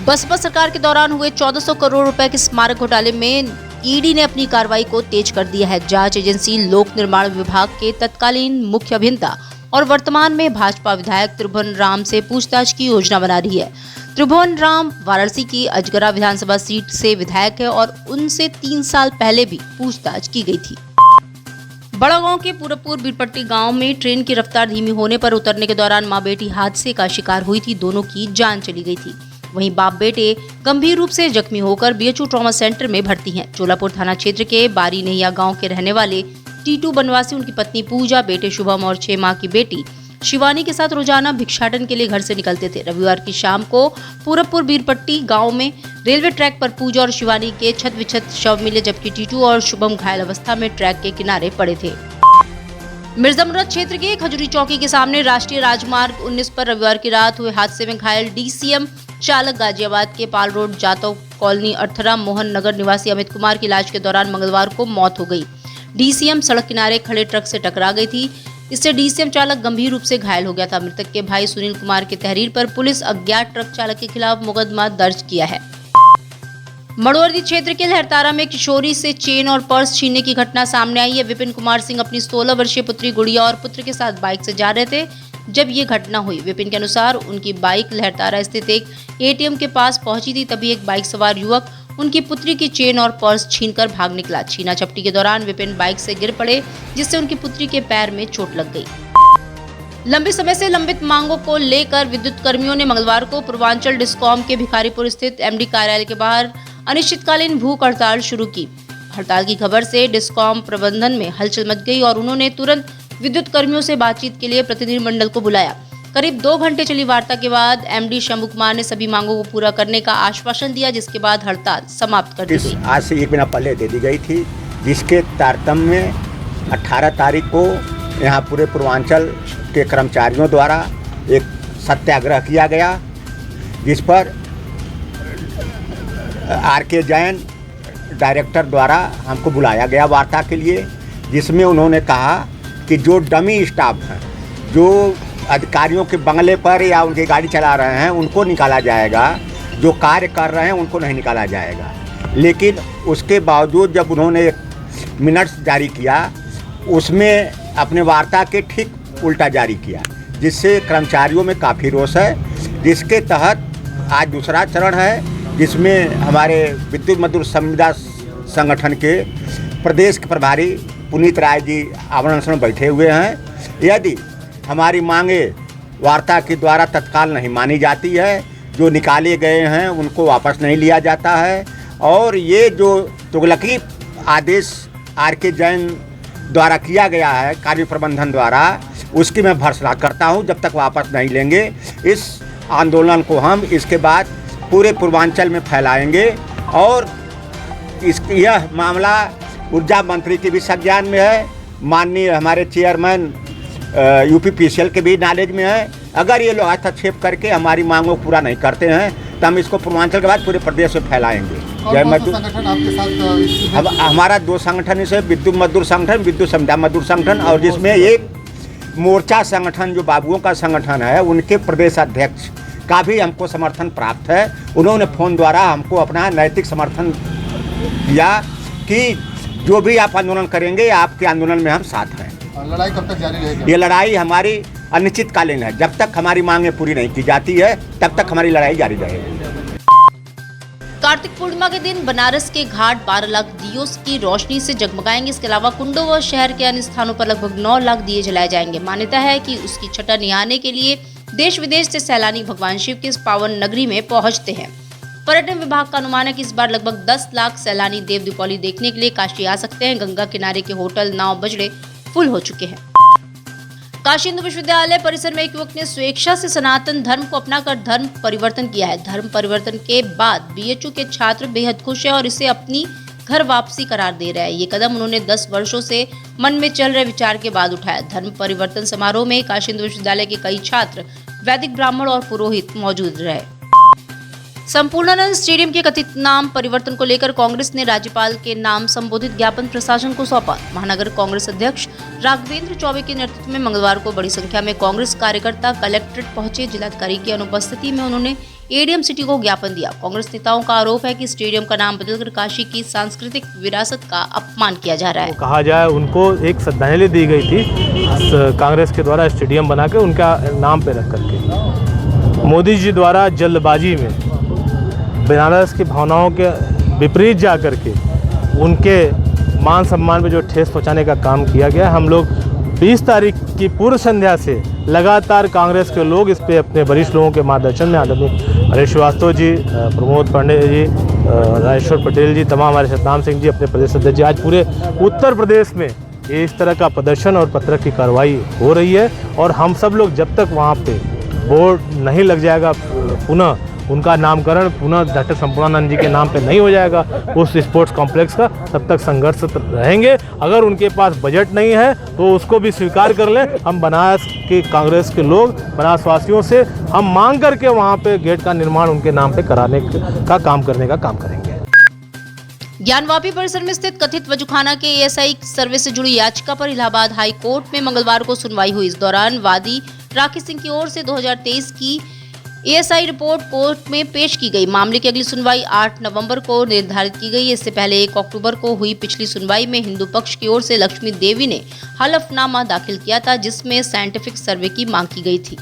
बसपा सरकार के दौरान हुए 1400 करोड़ रुपए के स्मारक घोटाले में ईडी ने अपनी कार्रवाई को तेज कर दिया है। जांच एजेंसी लोक निर्माण विभाग के तत्कालीन मुख्य अभियंता और वर्तमान में भाजपा विधायक त्रिभुवन राम से पूछताछ की योजना बना रही है। त्रिभुवन राम वाराणसी की अजगरा विधानसभा सीट से विधायक है और उनसे 3 साल पहले भी पूछताछ की गई थी। बड़ागांव के पूरबपुर बीरपट्टी गांव में ट्रेन की रफ्तार धीमी होने पर उतरने के दौरान मां बेटी हादसे का शिकार हुई थी। दोनों की जान चली गई थी। वहीं बाप बेटे गंभीर रूप से जख्मी होकर बीएचयू ट्रॉमा सेंटर में भर्ती हैं। चोलापुर थाना क्षेत्र के बारी नैया गांव के रहने वाले टीटू बनवासी, उनकी पत्नी पूजा, बेटे शुभम और 6 माह की बेटी शिवानी के साथ रोजाना भिक्षाटन के लिए घर से निकलते थे। रविवार की शाम को पूरबपुर बीरपट्टी गांव में रेलवे ट्रैक पर पूजा और शिवानी के छत विछत शव मिले, जबकि टीटू और शुभम घायल अवस्था में ट्रैक के किनारे पड़े थे। मिर्जामुराद क्षेत्र के खजूरी चौकी के सामने राष्ट्रीय राजमार्ग 19 पर रविवार की रात हुए हादसे में घायल डीसीएम चालक गाजियाबाद के पाल रोड जातव कॉलोनी अर्थरा मोहन नगर निवासी अमित कुमार की इलाज के दौरान मंगलवार को मौत हो गई। डीसीएम सड़क किनारे खड़े ट्रक से टकरा गई थी। इससे डीसीएम चालक गंभीर रूप से घायल हो गया था। मृतक के भाई सुनील कुमार की तहरीर पर पुलिस अज्ञात ट्रक चालक के खिलाफ मुकदमा दर्ज किया है। मड़ोअरदी क्षेत्र के लहरतारा में किशोरी से चेन और पर्स छीनने की घटना सामने आई है। विपिन कुमार सिंह अपनी 16 वर्षीय पुत्री गुड़िया और पुत्र के साथ बाइक से जा रहे थे जब ये घटना हुई। विपिन के अनुसार उनकी बाइक लहरतारा स्थित एक एटीएम के पास पहुंची थी, तभी एक बाइक सवार युवक उनकी पुत्री की चेन और पर्स छीनकर भाग निकला। छीना झपटी के दौरान विपिन बाइक से गिर पड़े, जिससे उनकी पुत्री के पैर में चोट लग गई। लंबे समय से लंबित मांगों को लेकर विद्युत कर्मियों ने मंगलवार को पूर्वांचल डिस्कॉम के भिखारीपुर स्थित एमडी कार्यालय के बाहर अनिश्चितकालीन भूख हड़ताल शुरू की। हड़ताल की खबर से डिस्कॉम प्रबंधन में हलचल मच गई और उन्होंने तुरंत विद्युत कर्मियों से बातचीत के लिए प्रतिनिधिमंडल को बुलाया। करीब 2 घंटे चली वार्ता के बाद एमडी शंभू कुमार ने सभी मांगों को पूरा करने का आश्वासन दिया, जिसके बाद हड़ताल समाप्त कर दी गई। आज से 1 महीना पहले दे दी गई थी, जिसके तारतम्य में 18 तारीख को यहाँ पूरे पूर्वांचल के कर्मचारियों द्वारा एक सत्याग्रह किया गया, जिस पर आर.के. जैन डायरेक्टर द्वारा हमको बुलाया गया वार्ता के लिए, जिसमें उन्होंने कहा कि जो डमी स्टाफ हैं, जो अधिकारियों के बंगले पर या उनकी गाड़ी चला रहे हैं, उनको निकाला जाएगा, जो कार्य कर रहे हैं उनको नहीं निकाला जाएगा। लेकिन उसके बावजूद जब उन्होंने मिनट्स जारी किया, उसमें अपने वार्ता के ठीक उल्टा जारी किया, जिससे कर्मचारियों में काफ़ी रोष है। जिसके तहत आज दूसरा चरण है, जिसमें हमारे विद्युत मजदूर संविदा संगठन के प्रदेश के प्रभारी पुनीत राय जी आवरण अनशन बैठे हुए हैं। यदि हमारी मांगे वार्ता के द्वारा तत्काल नहीं मानी जाती है, जो निकाले गए हैं उनको वापस नहीं लिया जाता है, और ये जो तुगलकी आदेश आर.के. जैन द्वारा किया गया है कार्य प्रबंधन द्वारा, उसकी मैं भर्त्सना करता हूं। जब तक वापस नहीं लेंगे इस आंदोलन को हम इसके बाद पूरे पूर्वांचल में फैलाएंगे, और यह मामला ऊर्जा मंत्री के भी संज्ञान में है, माननीय हमारे चेयरमैन यूपीपीसीएल के भी नॉलेज में है। अगर ये लोग हस्तक्षेप करके हमारी मांगों को पूरा नहीं करते हैं तो हम इसको पूर्वांचल के बाद पूरे प्रदेश में फैलाएंगे। जय मजदूर संगठन आपके साथ हमारा 2 संगठन इसे विद्युत मजदूर संगठन, विद्युत संविदा मजदूर संगठन, और जिसमें एक मोर्चा संगठन जो बाबुओं का संगठन है, उनके प्रदेश अध्यक्ष का भी हमको समर्थन प्राप्त है। उन्होंने फ़ोन द्वारा हमको अपना नैतिक समर्थन दिया कि जो भी आप आंदोलन करेंगे, आपके आंदोलन में हम साथ हैं। लड़ाई कब तक जारी रहेगी? ये लड़ाई हमारी अनिश्चितकालीन है। जब तक हमारी मांगें पूरी नहीं की जाती है, तब तक हमारी लड़ाई जारी रहेगी। कार्तिक पूर्णिमा के दिन बनारस के घाट 12 लाख दियों की रोशनी से जगमगाएंगे। इसके अलावा कुंडों व शहर के अन्य स्थानों पर लगभग 9 लाख दिए जलाए जाएंगे। मान्यता है कि उसकी छटा निहारने के लिए देश विदेश से सैलानी भगवान शिव की इस पावन नगरी में पहुंचते हैं। पर्यटन विभाग का अनुमान है कि इस बार लगभग 10 लाख सैलानी देव दीपावली देखने के लिए काशी आ सकते हैं। गंगा किनारे के होटल, नाव, बजड़े फुल हो चुके हैं। काशी हिंदू विश्वविद्यालय परिसर में एक युवक ने स्वेच्छा से सनातन धर्म को अपनाकर धर्म परिवर्तन किया है। धर्म परिवर्तन के बाद बीएचयू के छात्र बेहद खुश हैं और इसे अपनी घर वापसी करार दे रहे हैं। ये कदम उन्होंने 10 वर्षों से मन में चल रहे विचार के बाद उठाया। धर्म परिवर्तन समारोह में काशी हिंदू विश्वविद्यालय के कई छात्र, वैदिक ब्राह्मण और पुरोहित मौजूद रहे। संपूर्णानंद स्टेडियम के कथित नाम परिवर्तन को लेकर कांग्रेस ने राज्यपाल के नाम संबोधित ज्ञापन प्रशासन को सौंपा। महानगर कांग्रेस अध्यक्ष राघवेंद्र चौबे के नेतृत्व में मंगलवार को बड़ी संख्या में कांग्रेस कार्यकर्ता कलेक्ट्रेट पहुंचे। जिलाधिकारी की अनुपस्थिति में उन्होंने एडीएम सिटी को ज्ञापन दिया। कांग्रेस नेताओं का आरोप है कि स्टेडियम का नाम बदलकर काशी की सांस्कृतिक विरासत का अपमान किया जा रहा है। कहा जाए उनको एक श्रद्धांजलि दी गई थी कांग्रेस के द्वारा स्टेडियम बना के उनका नाम पे रख करके। मोदी जी द्वारा जल्दबाजी में बनारस की भावनाओं के विपरीत जा करके उनके मान सम्मान पे जो ठेस पहुंचाने का काम किया गया। हम लोग 20 तारीख की पूर्व संध्या से लगातार कांग्रेस के लोग इस पे अपने वरिष्ठ लोगों के मार्गदर्शन में आदरणीय हरीश श्रीवास्तव जी, प्रमोद पांडे जी, राजेश्वर पटेल जी, तमाम हमारे सतनाम सिंह जी, अपने प्रदेश अध्यक्ष जी, आज पूरे उत्तर प्रदेश में इस तरह का प्रदर्शन और पत्रक की कार्रवाई हो रही है। और हम सब लोग जब तक वहाँ पे बोर्ड नहीं लग जाएगा, पुनः उनका नामकरण पुनः डॉक्टर संपूर्णानंद जी के नाम पे नहीं हो जाएगा उस स्पोर्ट्स कॉम्प्लेक्स का, तब तक संघर्ष रहेंगे। अगर उनके पास बजट नहीं है तो उसको भी स्वीकार कर लें। हम बनारस के कांग्रेस के लोग, बनारस वासियों से हम मांग करके वहाँ पे गेट का निर्माण उनके नाम पे कराने का काम करने का काम करेंगे। ज्ञानवापी परिसर में स्थित कथित वजूखाना के एएसआई सर्वे से जुड़ी याचिका पर इलाहाबाद हाई कोर्ट में मंगलवार को सुनवाई हुई। इस दौरान वादी राकेश सिंह की ओर से 2023 की एएसआई रिपोर्ट कोर्ट में पेश की गई। मामले की अगली सुनवाई 8 नवंबर को निर्धारित की गई। इससे पहले 1 अक्टूबर को हुई पिछली सुनवाई में हिंदू पक्ष की ओर से लक्ष्मी देवी ने हलफनामा दाखिल किया था, जिसमें साइंटिफिक सर्वे की मांग की गई थी।